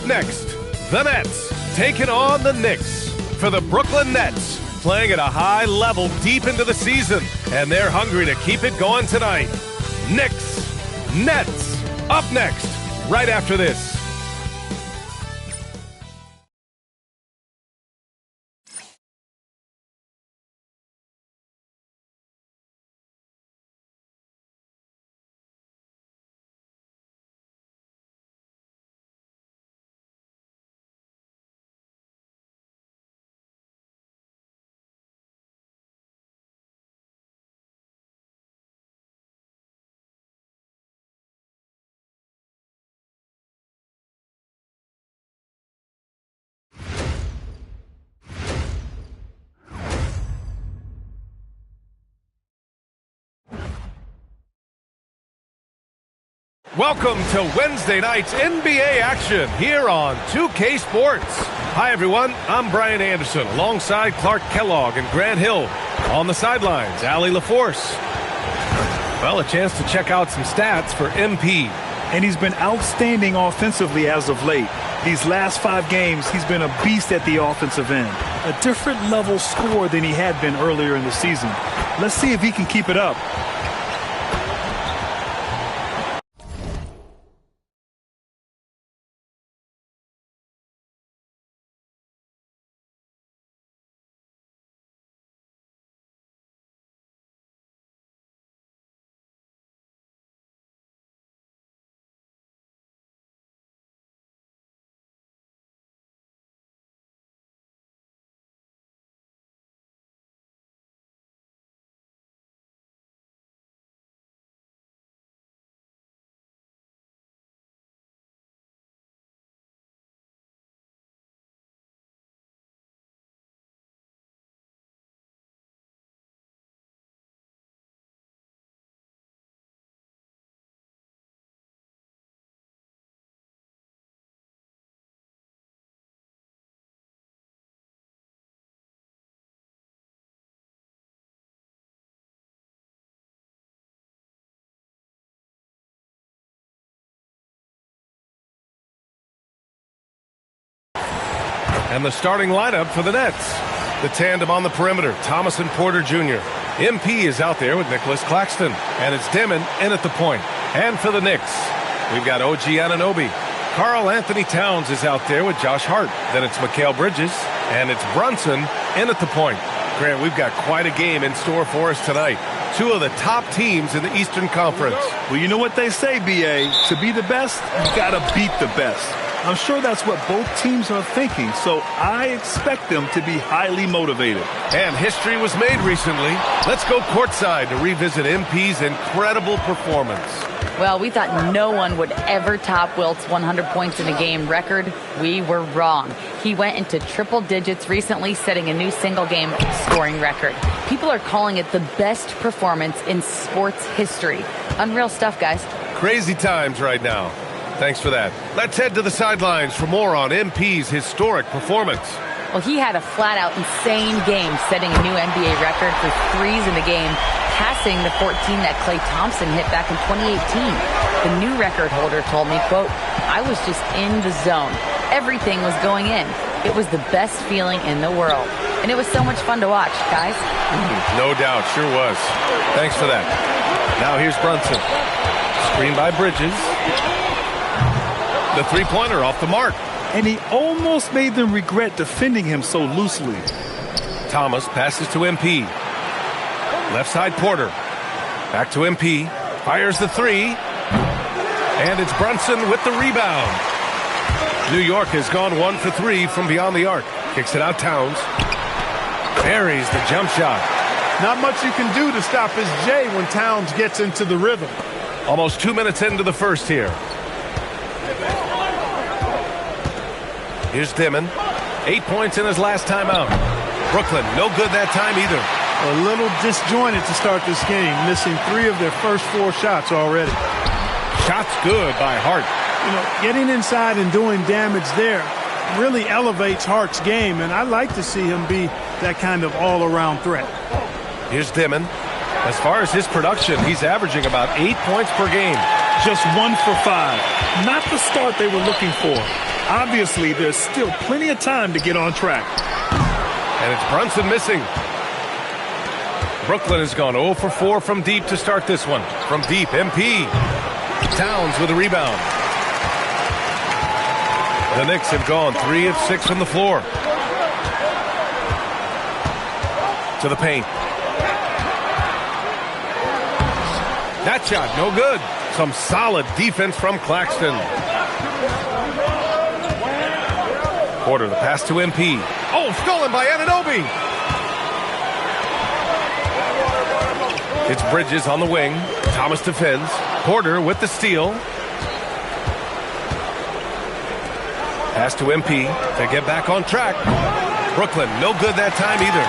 next, the Nets taking on the Knicks. For the Brooklyn Nets, playing at a high level deep into the season, and they're hungry to keep it going tonight. Knicks, Nets, up next, right after this. Welcome to Wednesday night's NBA action here on 2K Sports. Hi, everyone. I'm Brian Anderson alongside Clark Kellogg and Grant Hill. On the sidelines, Allie LaForce. Well, a chance to check out some stats for MP. And he's been outstanding offensively as of late. These last 5 games, he's been a beast at the offensive end. A different level scorer than he had been earlier in the season. Let's see if he can keep it up. And the starting lineup for the Nets. The tandem on the perimeter, Thomas and Porter Jr. MP is out there with Nicholas Claxton. And it's Dimon in at the point. And for the Knicks, we've got OG Anunoby. Karl Anthony Towns is out there with Josh Hart. Then it's Mikal Bridges. And it's Brunson in at the point. Grant, we've got quite a game in store for us tonight. 2 of the top teams in the Eastern Conference. Well, you know what they say, B.A. To be the best, you got to beat the best. I'm sure that's what both teams are thinking, so I expect them to be highly motivated. And history was made recently. Let's go courtside to revisit MP's incredible performance. Well, we thought no one would ever top Wilt's 100 points in a game record. We were wrong. He went into triple digits recently, setting a new single-game scoring record. People are calling it the best performance in sports history. Unreal stuff, guys. Crazy times right now. Thanks for that. Let's head to the sidelines for more on MP's historic performance. Well, he had a flat-out insane game, setting a new NBA record for threes in the game, passing the 14 that Klay Thompson hit back in 2018. The new record holder told me, quote, "I was just in the zone. Everything was going in. It was the best feeling in the world." And it was so much fun to watch, guys. No doubt, sure was. Thanks for that. Now here's Brunson. Screen by Bridges. The three-pointer off the mark. And he almost made them regret defending him so loosely. Thomas passes to MP. Left side Porter. Back to MP. Fires the three. And it's Brunson with the rebound. New York has gone 1 for 3 from beyond the arc. Kicks it out Towns. Buries the jump shot. Not much you can do to stop his J when Towns gets into the rhythm. Almost 2 minutes into the first here. Here's Dimon. 8 points in his last time out. Brooklyn, no good that time either. A little disjointed to start this game, missing 3 of their first 4 shots already. Shots good by Hart. You know, getting inside and doing damage there really elevates Hart's game, and I like to see him be that kind of all-around threat. Here's Dimon. As far as his production, he's averaging about 8 points per game. Just 1 for 5. Not the start they were looking for. Obviously, there's still plenty of time to get on track. And it's Brunson missing. Brooklyn has gone 0 for 4 from deep to start this one. From deep, MP. Towns with a rebound. The Knicks have gone 3 of 6 from the floor. To the paint. That shot, no good. Some solid defense from Claxton. Porter, the pass to MP. Oh, stolen by Anunoby. It's Bridges on the wing. Thomas defends. Porter with the steal. Pass to MP to get back on track. Brooklyn, no good that time either.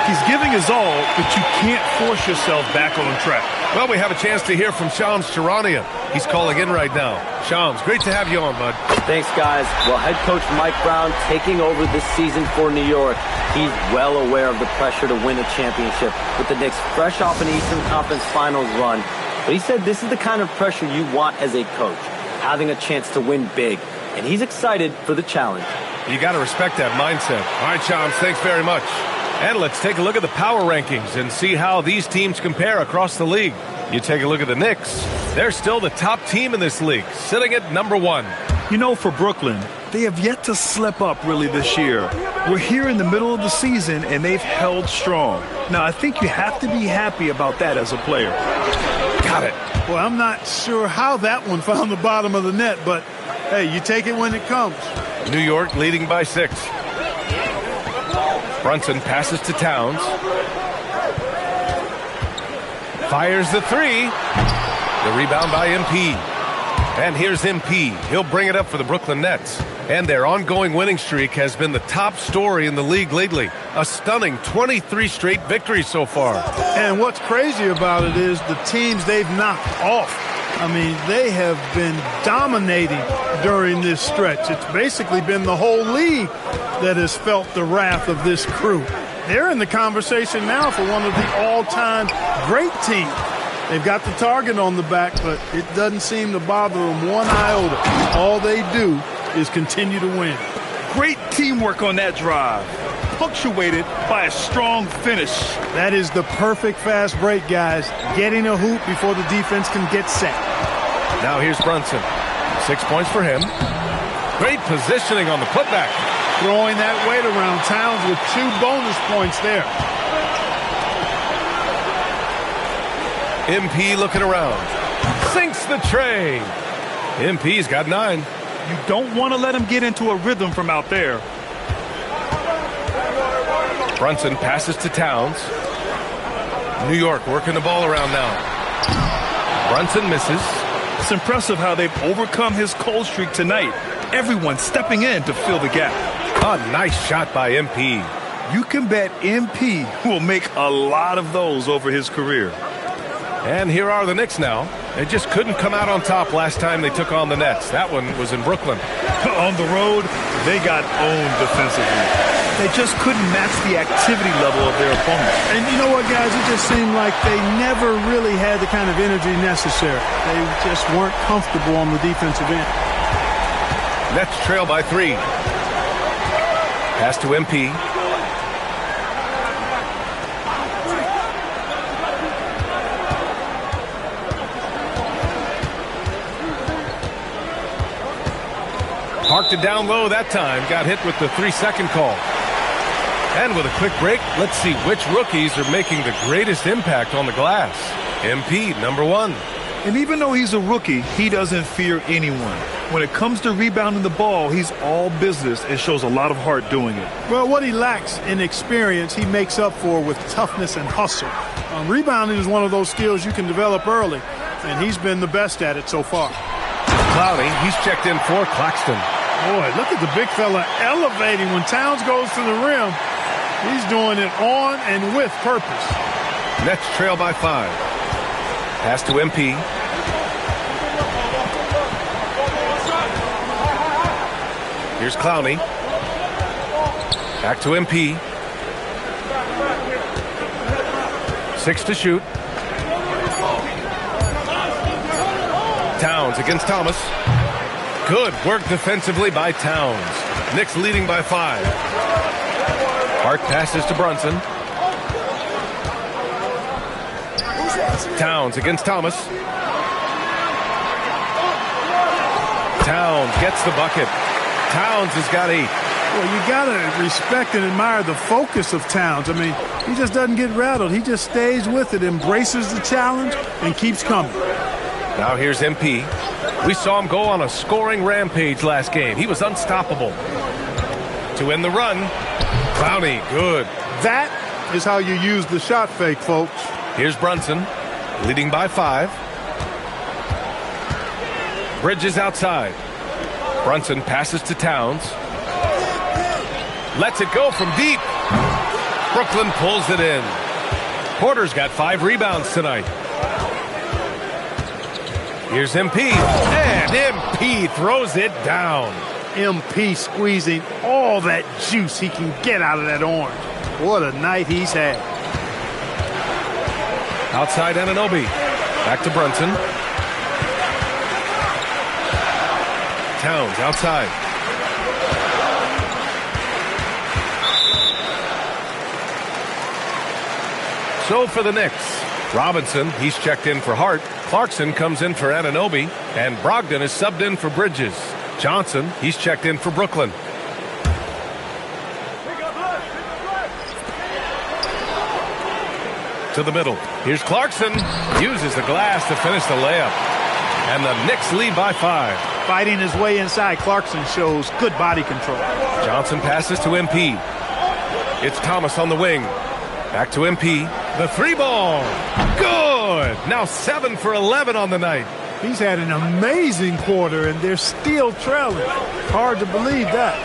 He's giving his all, but you can't force yourself back on track. Well, we have a chance to hear from Shams Charania. He's calling in right now. Shams, great to have you on, bud. Thanks, guys. Well, head coach Mike Brown taking over this season for New York. He's well aware of the pressure to win a championship with the Knicks fresh off an Eastern Conference Finals run. But he said this is the kind of pressure you want as a coach, having a chance to win big. And he's excited for the challenge. You got to respect that mindset. All right, Shams, thanks very much. And let's take a look at the power rankings and see how these teams compare across the league. You take a look at the Knicks. They're still the top team in this league, sitting at number 1. You know, for Brooklyn, they have yet to slip up really this year. We're here in the middle of the season, and they've held strong. Now, I think you have to be happy about that as a player. Got it. Well, I'm not sure how that one found the bottom of the net, but, hey, you take it when it comes. New York leading by 6. Brunson passes to Towns. Fires the 3. The rebound by MP. And here's MP. He'll bring it up for the Brooklyn Nets. And their ongoing winning streak has been the top story in the league lately. A stunning 23 straight victories so far. And what's crazy about it is the teams they've knocked off. I mean, they have been dominating during this stretch. It's basically been the whole league that has felt the wrath of this crew. They're in the conversation now for one of the all-time great teams. They've got the target on the back, but it doesn't seem to bother them one iota. All they do is continue to win. Great teamwork on that drive, punctuated by a strong finish. That is the perfect fast break, guys. Getting a hoop before the defense can get set. Now here's Brunson. 6 points for him. Great positioning on the putback. Throwing that weight around. Towns with 2 bonus points there. MP looking around. Sinks the tray. MP's got 9. You don't want to let him get into a rhythm from out there. Brunson passes to Towns. New York working the ball around now. Brunson misses. It's impressive how they've overcome his cold streak tonight. Everyone stepping in to fill the gap. A nice shot by MP. You can bet MP will make a lot of those over his career. And here are the Knicks now. They just couldn't come out on top last time they took on the Nets. That one was in Brooklyn. On the road, they got owned defensively. They just couldn't match the activity level of their opponents. And you know what, guys? It just seemed like they never really had the kind of energy necessary. They just weren't comfortable on the defensive end. Nets trail by 3. Pass to MP. Parked it down low that time. Got hit with the 3-second call. And with a quick break, let's see which rookies are making the greatest impact on the glass. MP, number 1. And even though he's a rookie, he doesn't fear anyone. When it comes to rebounding the ball, he's all business and shows a lot of heart doing it. Well, what he lacks in experience, he makes up for with toughness and hustle. Rebounding is one of those skills you can develop early, and he's been the best at it so far. Clowney, he's checked in for Claxton. Boy, look at the big fella elevating when Towns goes to the rim. He's doing it on and with purpose. Nets trail by 5. Pass to MP. Here's Clowney. Back to MP. 6 to shoot. Towns against Thomas. Good work defensively by Towns. Knicks leading by 5. Hart passes to Brunson. Towns against Thomas. Towns gets the bucket. Towns has got 8. Well, you got to respect and admire the focus of Towns. I mean, he just doesn't get rattled. He just stays with it, embraces the challenge, and keeps coming. Now here's MP. We saw him go on a scoring rampage last game. He was unstoppable. To end the run, Clowney, good. That is how you use the shot fake, folks. Here's Brunson, leading by 5. Bridges outside. Brunson passes to Towns. Lets it go from deep. Brooklyn pulls it in. Porter's got 5 rebounds tonight. Here's MP, and MP throws it down. MP squeezing all that juice he can get out of that orange. What a night he's had. Outside Anunoby. Back to Brunson. Towns outside. So for the Knicks, Robinson, he's checked in for Hart. Clarkson comes in for Anunoby, and Brogdon is subbed in for Bridges. Johnson, he's checked in for Brooklyn. To the middle. Here's Clarkson. Uses the glass to finish the layup. And the Knicks lead by 5. Fighting his way inside, Clarkson shows good body control. Johnson passes to MP. It's Thomas on the wing. Back to MP. The 3-ball. Good. Now 7 for 11 on the night. He's had an amazing quarter, and they're still trailing. Hard to believe that.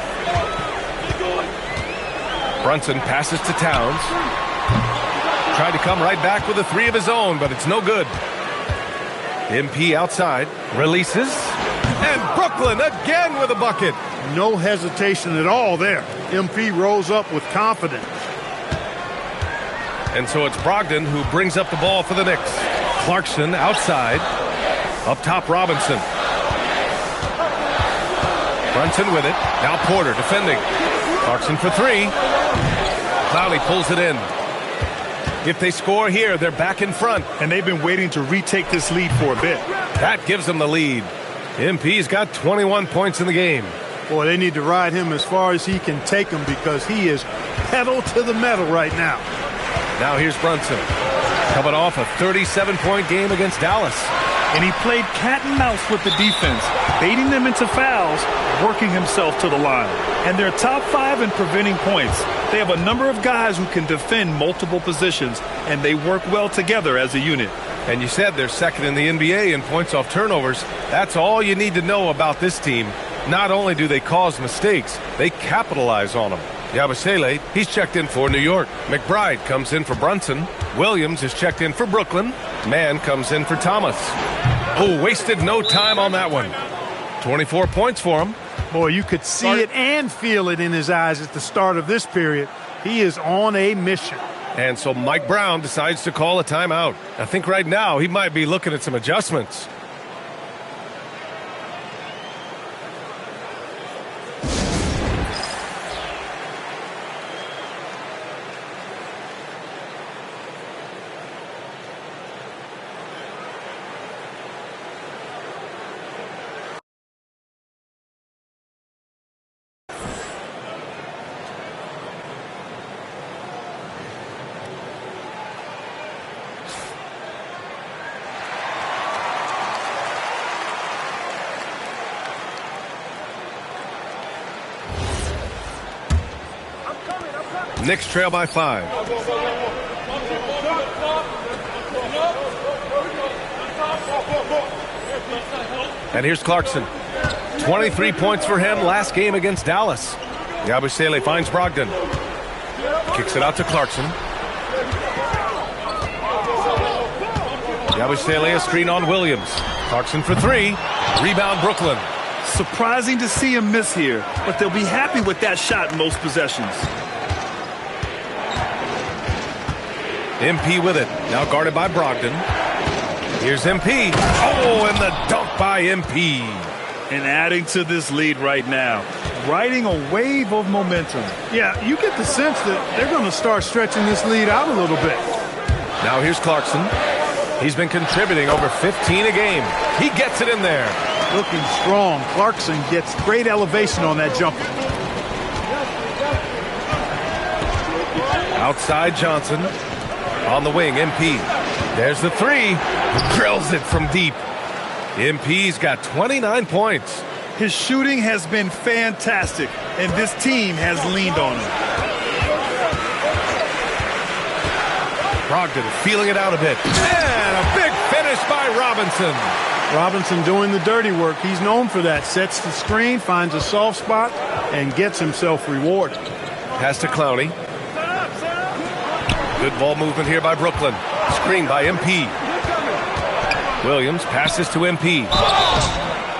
Brunson passes to Towns. Tried to come right back with a 3 of his own, but it's no good. MP outside. Releases. And Brooklyn again with a bucket. No hesitation at all there. MP rose up with confidence. And so it's Brogdon who brings up the ball for the Knicks. Clarkson outside. Up top, Robinson. Brunson with it. Now Porter defending. Clarkson for 3. Clowney pulls it in. If they score here, they're back in front. And they've been waiting to retake this lead for a bit. That gives them the lead. MP's got 21 points in the game. Boy, they need to ride him as far as he can take them because he is pedal to the metal right now. Now here's Brunson. Coming off a 37-point game against Dallas. And he played cat and mouse with the defense, baiting them into fouls, working himself to the line. And they're top 5 in preventing points. They have a number of guys who can defend multiple positions, and they work well together as a unit. And you said they're second in the NBA in points off turnovers. That's all you need to know about this team. Not only do they cause mistakes, they capitalize on them. Yabusele, he's checked in for New York. McBride comes in for Brunson. Williams is checked in for Brooklyn. Mann comes in for Thomas. Oh, wasted no time on that one. 24 points for him. Boy, you could see it and feel it in his eyes at the start of this period. He is on a mission. And so Mike Brown decides to call a timeout. I think right now he might be looking at some adjustments. Knicks trail by 5. And here's Clarkson. 23 points for him last game against Dallas. Yabusele finds Brogdon. Kicks it out to Clarkson. Yabusele a screen on Williams. Clarkson for 3. Rebound Brooklyn. Surprising to see him miss here, but they'll be happy with that shot in most possessions. MP with it. Now guarded by Brogdon. Here's MP. Oh, and the dunk by MP. And adding to this lead right now, riding a wave of momentum. Yeah, you get the sense that they're going to start stretching this lead out a little bit. Now here's Clarkson. He's been contributing over 15 a game. He gets it in there. Looking strong. Clarkson gets great elevation on that jumper. Outside Johnson. On the wing, MP. There's the three. Drills it from deep. MP's got 29 points. His shooting has been fantastic, and this team has leaned on him. Brogdon feeling it out a bit. And a big finish by Robinson. Robinson doing the dirty work. He's known for that. Sets the screen, finds a soft spot, and gets himself rewarded. Pass to Clowney. Good ball movement here by Brooklyn. Screen by MP. Williams passes to MP.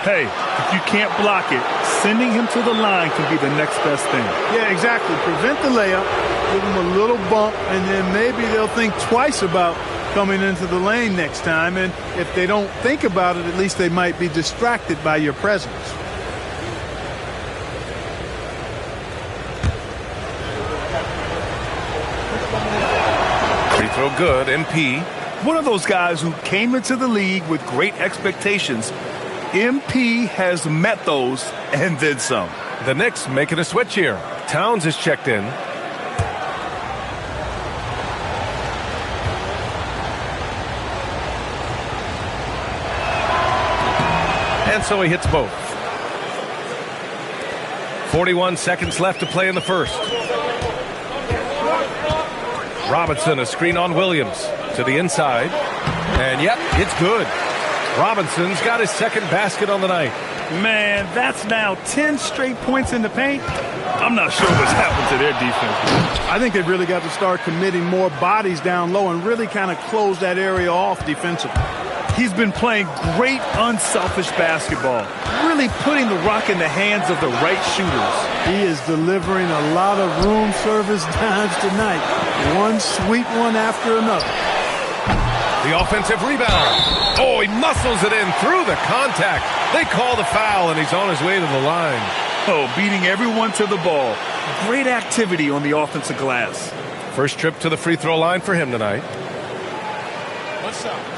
Hey, if you can't block it, sending him to the line can be the next best thing. Yeah, exactly. Prevent the layup, give him a little bump, and then maybe they'll think twice about coming into the lane next time. And if they don't think about it, at least they might be distracted by your presence. Free throw good, MP. One of those guys who came into the league with great expectations. MP has met those and then some. The Knicks making a switch here. Towns is checked in. And so he hits both. 41 seconds left to play in the first. Robinson, a screen on Williams. To the inside. And yep, it's good. Robinson's got his second basket on the night. Man, that's now 10 straight points in the paint. I'm not sure what's happened to their defense. I think they've really got to start committing more bodies down low and really kind of close that area off defensively. He's been playing great unselfish basketball, really putting the rock in the hands of the right shooters. He is delivering a lot of room service dimes tonight. One sweet one after another. The offensive rebound. Oh, he muscles it in through the contact. They call the foul, and he's on his way to the line. Oh, beating everyone to the ball. Great activity on the offensive glass. First trip to the free throw line for him tonight. What's up?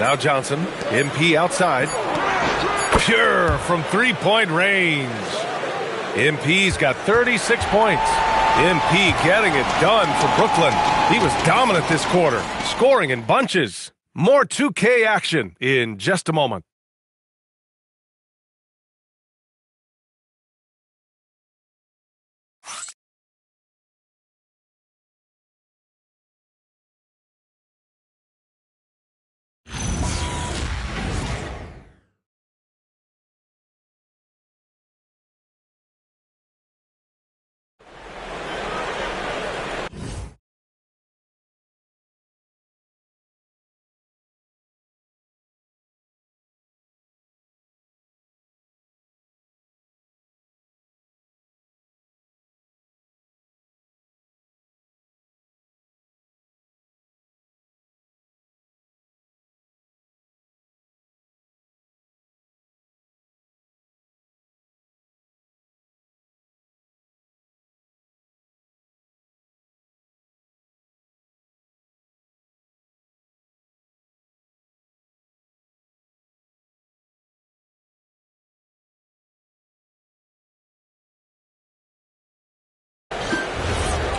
Now Johnson, MP outside. Pure from three-point range. MP's got 36 points. MP getting it done for Brooklyn. He was dominant this quarter, scoring in bunches. More 2K action in just a moment.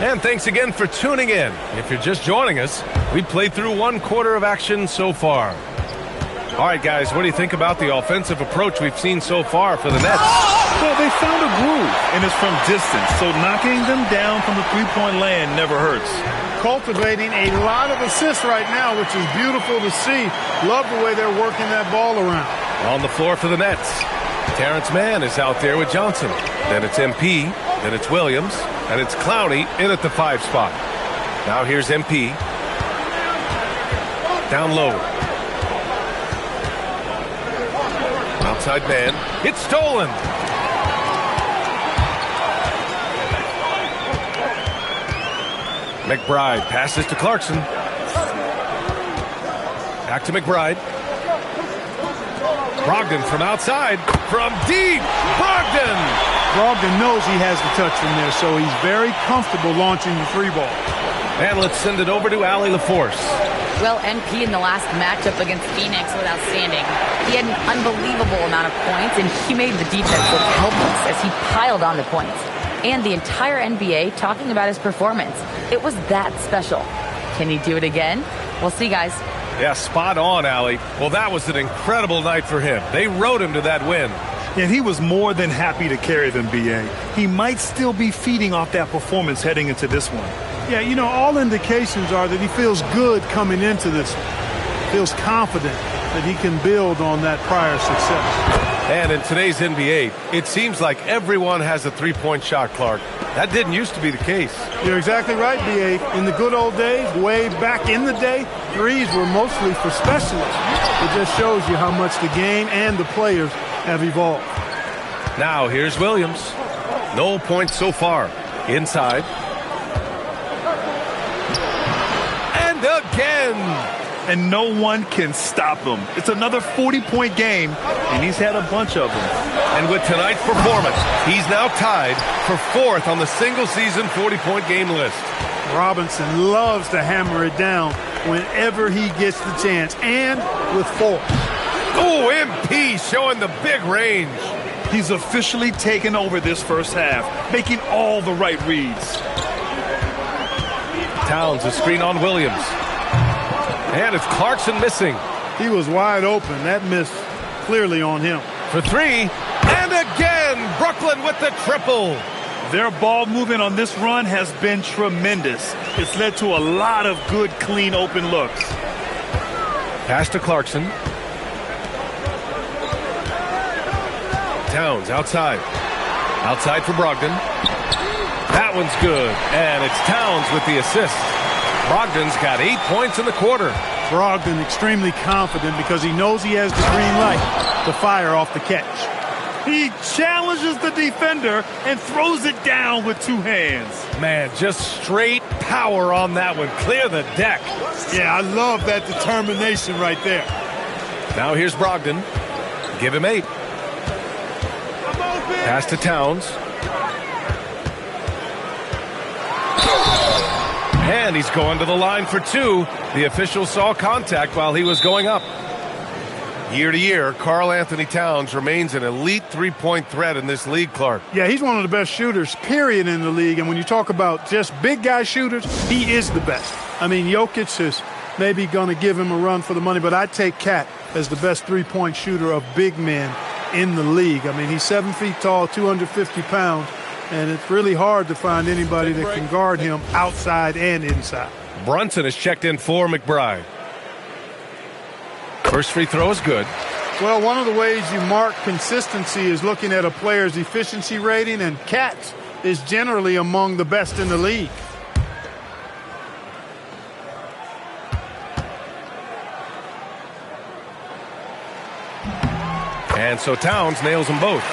And thanks again for tuning in. If you're just joining us, we played through one quarter of action so far. All right, guys, what do you think about the offensive approach we've seen so far for the Nets? Well, they found a groove, and it's from distance, so knocking them down from the three-point land never hurts. Cultivating a lot of assists right now, which is beautiful to see. Love the way they're working that ball around. On the floor for the Nets, Terrence Mann is out there with Johnson. Then it's MP. Then it's Williams, and it's Clowney in at the 5 spot. Now here's MP. Down low. Outside man. It's stolen. McBride passes to Clarkson. Back to McBride. Brogdon from outside. From deep. Brogdon knows he has the touch from there, so he's very comfortable launching the 3 ball. And let's send it over to Allie LaForce. Well, MP in the last matchup against Phoenix was outstanding. He had an unbelievable amount of points, and he made the defense look helpless as he piled on the points. And the entire NBA talking about his performance. It was that special. Can he do it again? We'll see, guys. Yeah, spot on, Allie. Well, that was an incredible night for him. They rode him to that win. And he was more than happy to carry them, B.A. He might still be feeding off that performance heading into this one. Yeah, you know, all indications are that he feels good coming into this. Feels confident that he can build on that prior success. And in today's NBA, it seems like everyone has a 3-point shot, Clark. That didn't used to be the case. You're exactly right, B.A. In the good old days, way back in the day, threes were mostly for specialists. It just shows you how much the game and the players have evolved. Now here's Williams. No points so far. Inside. And again. And no one can stop him. It's another 40-point game, and he's had a bunch of them. And with tonight's performance, he's now tied for 4th on the single-season 40-point game list. Robinson loves to hammer it down whenever he gets the chance, and with force. Oh, MP showing the big range. He's officially taken over this first half, making all the right reads. Towns a screen on Williams. And it's Clarkson missing. He was wide open. That miss clearly on him. For 3. And again, Brooklyn with the triple. Their ball movement on this run has been tremendous. It's led to a lot of good, clean, open looks. Pass to Clarkson. Towns outside. Outside for Brogdon. That one's good. And it's Towns with the assist. Brogdon's got 8 points in the quarter. Brogdon extremely confident because he knows he has the green light to fire off the catch. He challenges the defender and throws it down with 2 hands. Man, just straight power on that one. Clear the deck. Yeah, I love that determination right there. Now here's Brogdon. Give him 8. Pass to Towns. And he's going to the line for 2. The official saw contact while he was going up. Year to year, Karl Anthony Towns remains an elite 3-point threat in this league, Clark. Yeah, he's one of the best shooters, period, in the league. And when you talk about just big guy shooters, he is the best. I mean, Jokic is maybe going to give him a run for the money, but I take Cat as the best 3-point shooter of big men in the league. I mean, he's 7 feet tall, 250 pounds. And it's really hard to find anybody that can guard him outside and inside. Brunson has checked in for McBride. First free throw is good. Well, one of the ways you mark consistency is looking at a player's efficiency rating, and Cat is generally among the best in the league. And so Towns nails them both.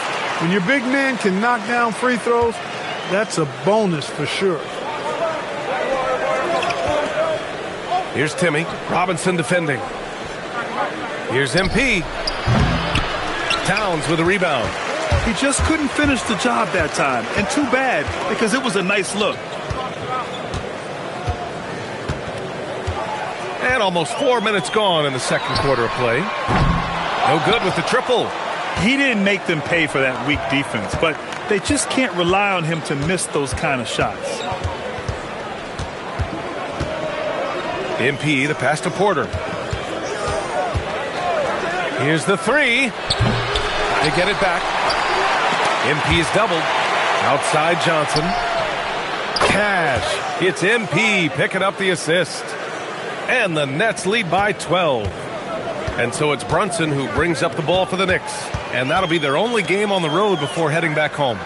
When your big man can knock down free throws, that's a bonus for sure. Here's Timmy. Robinson defending. Here's MP. Towns with a rebound. He just couldn't finish the job that time. And too bad, because it was a nice look. And almost 4 minutes gone in the second quarter of play. No good with the triple. He didn't make them pay for that weak defense, but they just can't rely on him to miss those kind of shots. MP, the pass to Porter. Here's the 3. They get it back. MP is doubled. Outside Johnson. Cash. It's MP picking up the assist. And the Nets lead by 12. And so it's Brunson who brings up the ball for the Knicks. And that'll be their only game on the road before heading back home.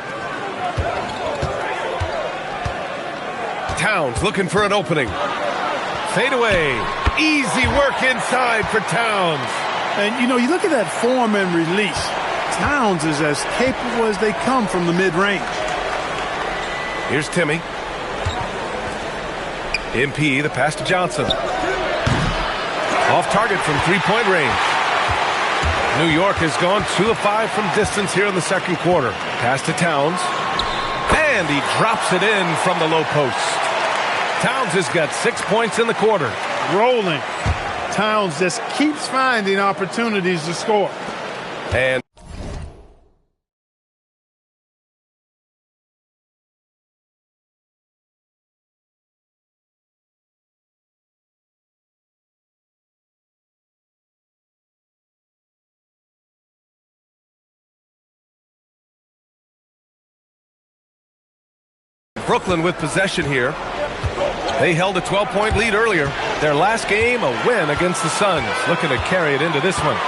Towns looking for an opening. Fade away. Easy work inside for Towns. And, you know, you look at that form and release. Towns is as capable as they come from the mid-range. Here's Timmy. MP, the pass to Johnson. Off target from three-point range. New York has gone 2 of 5 from distance here in the second quarter. Pass to Towns. And he drops it in from the low post. Towns has got 6 points in the quarter. Rolling. Towns just keeps finding opportunities to score. And Brooklyn with possession here. They held a 12-point lead earlier. Their last game, a win against the Suns. Looking to carry it into this one.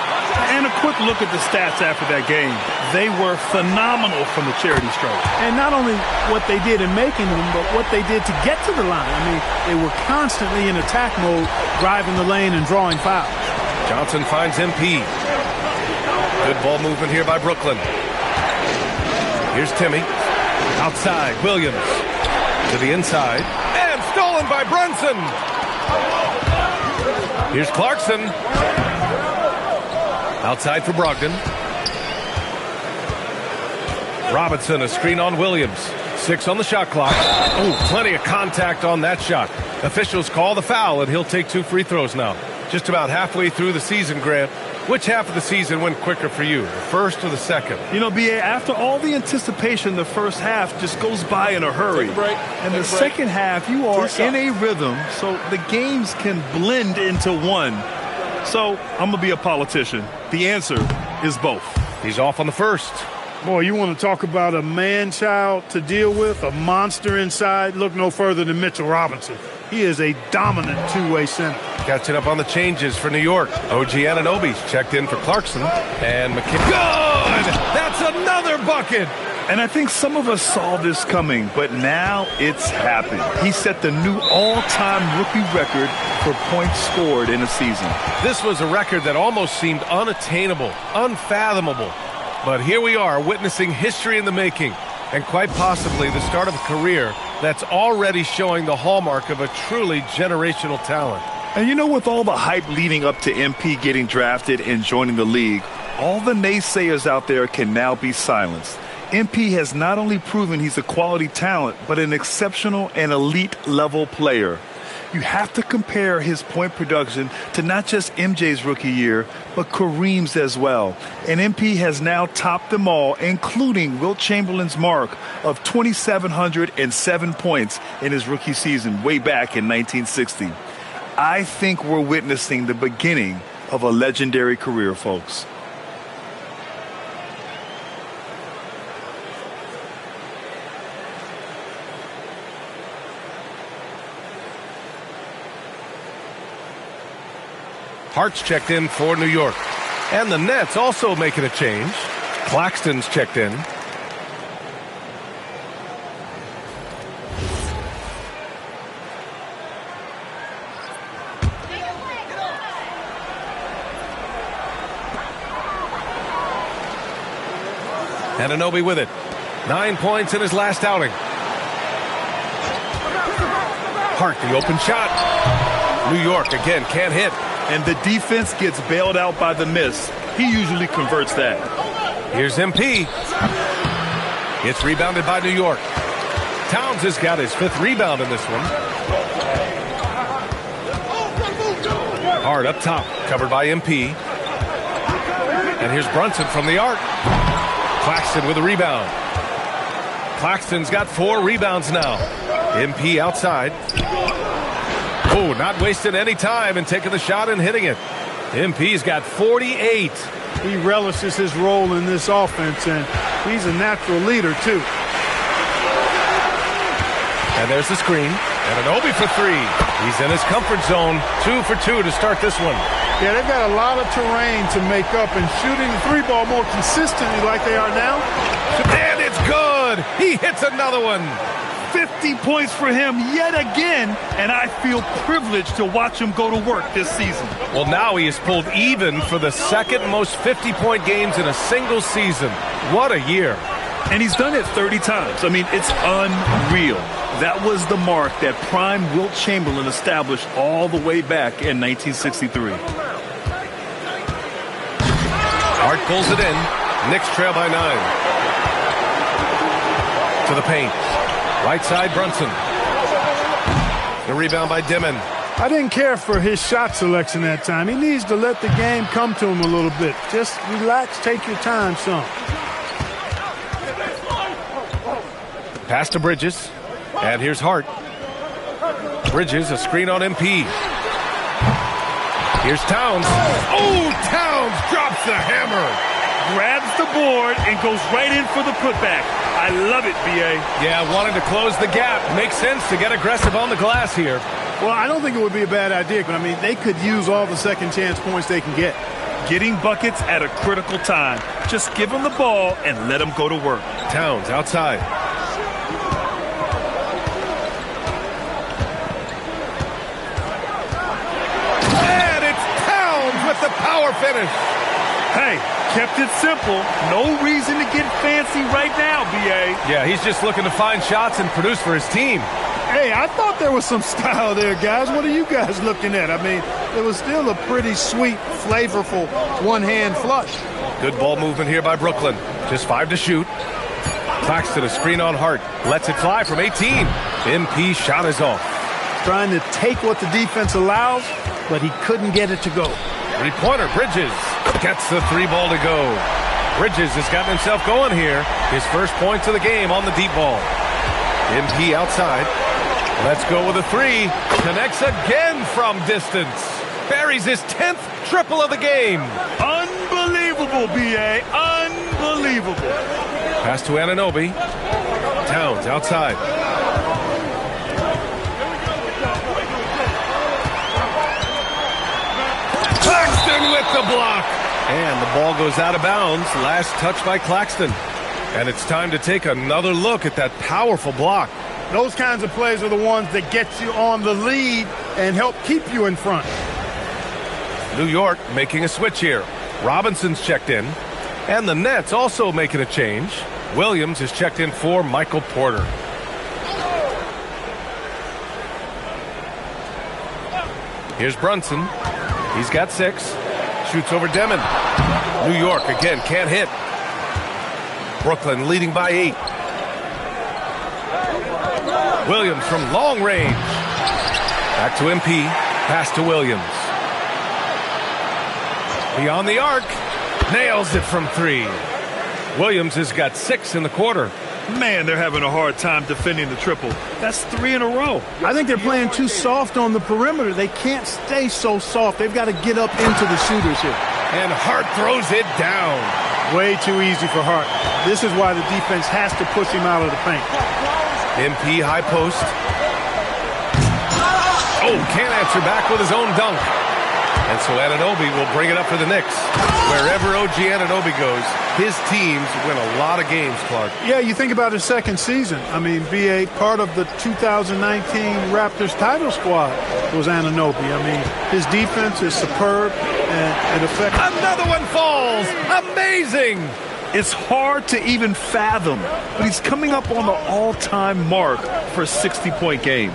And a quick look at the stats after that game. They were phenomenal from the charity stripe. And not only what they did in making them, but what they did to get to the line. I mean, they were constantly in attack mode, driving the lane and drawing fouls. Johnson finds MP. Good ball movement here by Brooklyn. Here's Timmy. Outside, Williams. To the inside. And stolen by Brunson. Here's Clarkson. Outside for Brogdon. Robinson, a screen on Williams. 6 on the shot clock. Oh, plenty of contact on that shot. Officials call the foul, and he'll take 2 free throws now. Just about halfway through the season, Grant. Which half of the season went quicker for you, the first or the second? You know, B.A., after all the anticipation, the first half just goes by in a hurry. And the second half, you are in a rhythm, so the games can blend into one. So I'm going to be a politician. The answer is both. He's off on the first. Boy, you want to talk about a man-child to deal with, a monster inside? Look no further than Mitchell Robinson. He is a dominant two-way center. Catching up on the changes for New York. OG Anunoby's checked in for Clarkson. And Mycareer. Good! That's another bucket! And I think some of us saw this coming, but now it's happened. He set the new all-time rookie record for points scored in a season. This was a record that almost seemed unattainable, unfathomable. But here we are, witnessing history in the making, and quite possibly the start of a career that's already showing the hallmark of a truly generational talent. And you know, with all the hype leading up to MP getting drafted and joining the league, all the naysayers out there can now be silenced. MP has not only proven he's a quality talent, but an exceptional and elite level player. You have to compare his point production to not just MJ's rookie year, but Kareem's as well. And MP has now topped them all, including Wilt Chamberlain's mark of 2,707 points in his rookie season way back in 1960. I think we're witnessing the beginning of a legendary career, folks. Hart's checked in for New York. And the Nets also making a change. Claxton's checked in. Anunoby with it. 9 points in his last outing. Hart, the open shot. New York again can't hit. And the defense gets bailed out by the miss. He usually converts that. Here's MP. It's rebounded by New York. Towns has got his 5th rebound in this one. Hart up top, covered by MP. And here's Brunson from the arc. Claxton with a rebound. Claxton's got 4 rebounds now. MP outside. Oh, not wasting any time and taking the shot and hitting it. MP's got 48. He relishes his role in this offense, and he's a natural leader, too. And there's the screen. Anunoby for 3. He's in his comfort zone. 2 for 2 to start this one. Yeah, they've got a lot of terrain to make up, and shooting the 3-ball more consistently like they are now. And it's good. He hits another one. 50 points for him yet again, and I feel privileged to watch him go to work this season. Well, now he has pulled even for the second most 50-point games in a single season. What a year. And he's done it 30 times. I mean, it's unreal. That was the mark that prime Wilt Chamberlain established all the way back in 1963. Hart pulls it in. Knicks trail by 9. To the paint. Right side, Brunson. The rebound by Dimon. I didn't care for his shot selection that time. He needs to let the game come to him a little bit. Just relax, take your time some. Pass to Bridges. And here's Hart. Bridges, a screen on MP. Here's Towns. Oh, Towns drops the hammer. Grabs the board and goes right in for the putback. I love it, B.A. Yeah, wanted to close the gap. Makes sense to get aggressive on the glass here. Well, I don't think it would be a bad idea, but I mean, they could use all the second chance points they can get. Getting buckets at a critical time. Just give them the ball and let them go to work. Towns outside. And it's Towns with the power finish. Hey, kept it simple. No reason to get fancy right now, B.A. Yeah, he's just looking to find shots and produce for his team. Hey, I thought there was some style there, guys. What are you guys looking at? I mean, it was still a pretty sweet, flavorful one-hand flush. Good ball movement here by Brooklyn. Just 5 to shoot. Claxton a screen on Hart. Lets it fly from 18. MP shot is off. Trying to take what the defense allows, but he couldn't get it to go. Three-pointer, Bridges gets the 3 ball to go. Bridges has gotten himself going here. His first points of the game on the deep ball. MP outside. Let's go with a 3. Connects again from distance. Buries his 10th triple of the game. Unbelievable, B.A. Unbelievable. Pass to Anunoby. Towns outside. Claxton with the block. And the ball goes out of bounds. Last touch by Claxton. And it's time to take another look at that powerful block. Those kinds of plays are the ones that get you on the lead and help keep you in front. New York making a switch here. Robinson's checked in. And the Nets also making a change. Williams is checked in for Michael Porter. Here's Brunson. He's got 6. Shoots over Demon. New York again can't hit. Brooklyn leading by 8. Williams from long range. Back to MP. Pass to Williams. Beyond the arc. Nails it from 3. Williams has got 6 in the quarter. Man, they're having a hard time defending the triple. That's 3 in a row. I think they're playing too soft on the perimeter. They can't stay so soft. They've got to get up into the shooters here. And Hart throws it down. Way too easy for Hart. This is why the defense has to push him out of the paint. MP high post. Oh, can't answer back with his own dunk. And so Anunoby will bring it up for the Knicks. Wherever OG Anunoby goes, his teams win a lot of games, Clark. Yeah, you think about his second season. I mean, BA, part of the 2019 Raptors title squad was Anunoby. I mean, his defense is superb, and it affects... Another one falls! Amazing! It's hard to even fathom, but he's coming up on the all-time mark for 60-point games.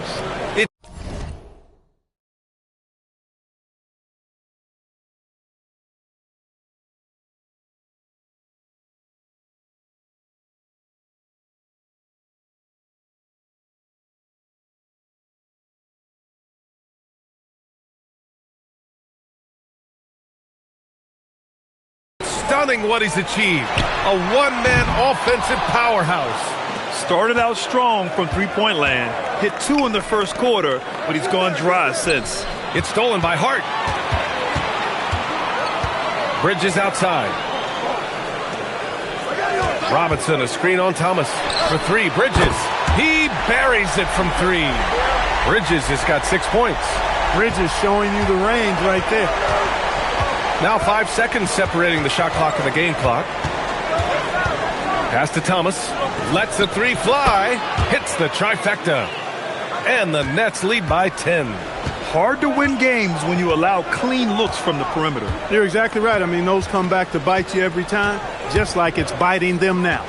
Stunning what he's achieved. A one-man offensive powerhouse. Started out strong from three-point land. Hit 2 in the first quarter, but he's gone dry since. It's stolen by Hart. Bridges outside. Robinson, a screen on Thomas. For 3, Bridges. He buries it from 3. Bridges has got 6 points. Bridges showing you the range right there. Now 5 seconds separating the shot clock and the game clock. Pass to Thomas. Lets the three fly. Hits the trifecta. And the Nets lead by 10. Hard to win games when you allow clean looks from the perimeter. You're exactly right. I mean, those come back to bite you every time, just like it's biting them now.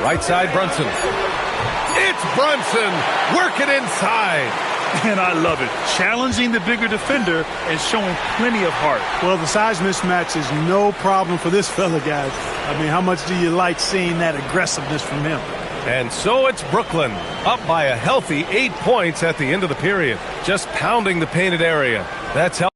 Right side, Brunson. It's Brunson working inside. And I love it. Challenging the bigger defender and showing plenty of heart. Well, the size mismatch is no problem for this fella, guys. I mean, how much do you like seeing that aggressiveness from him? And so it's Brooklyn, up by a healthy 8 points at the end of the period. Just pounding the painted area. That's how